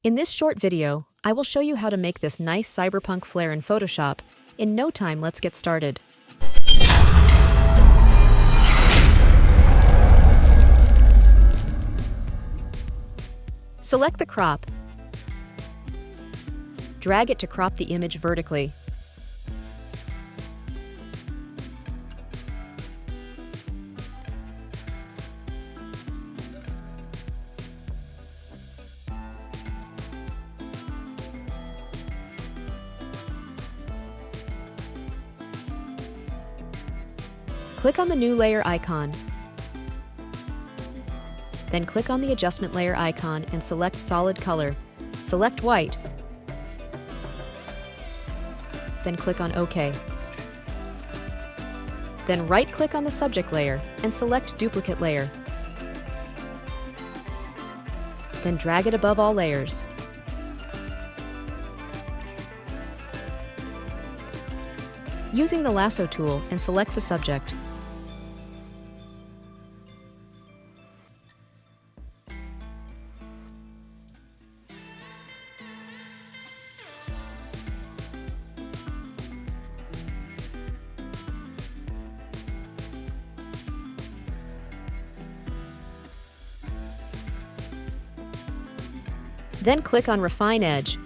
In this short video, I will show you how to make this nice cyberpunk flare in Photoshop. In no time, let's get started. Select the crop. Drag it to crop the image vertically. Click on the new layer icon. Then click on the adjustment layer icon and select solid color. Select white. Then click on OK. Then right-click on the subject layer and select duplicate layer. Then drag it above all layers. Using the lasso tool and select the subject. Then click on Refine Edge.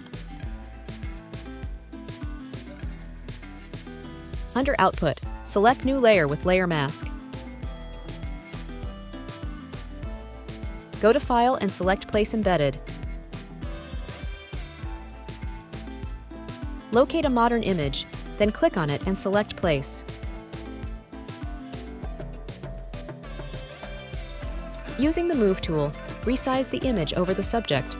Under Output, select New Layer with Layer Mask. Go to File and select Place Embedded. Locate a modern image, then click on it and select Place. Using the Move tool, resize the image over the subject.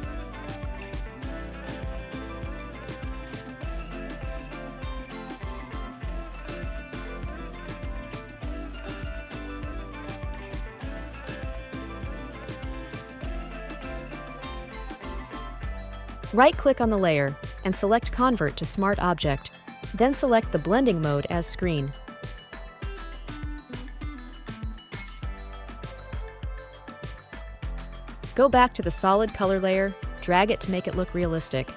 Right-click on the layer and select Convert to Smart Object, then select the blending mode as Screen. Go back to the solid color layer, drag it to make it look realistic.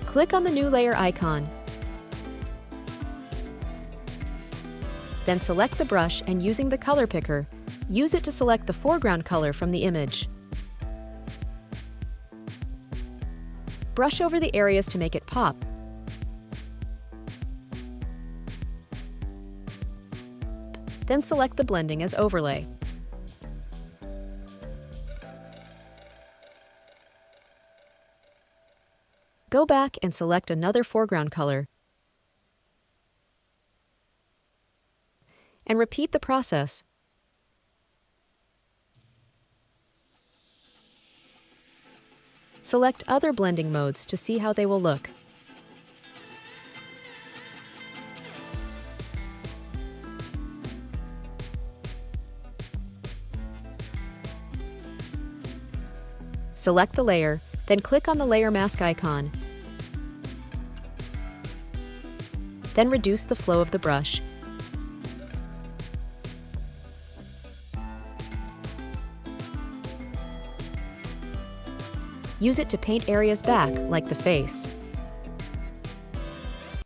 Click on the new layer icon. Then select the brush and using the color picker, use it to select the foreground color from the image. Brush over the areas to make it pop. Then select the blending as overlay. Go back and select another foreground color. And repeat the process. Select other blending modes to see how they will look. Select the layer, then click on the layer mask icon. Then reduce the flow of the brush. Use it to paint areas back, like the face.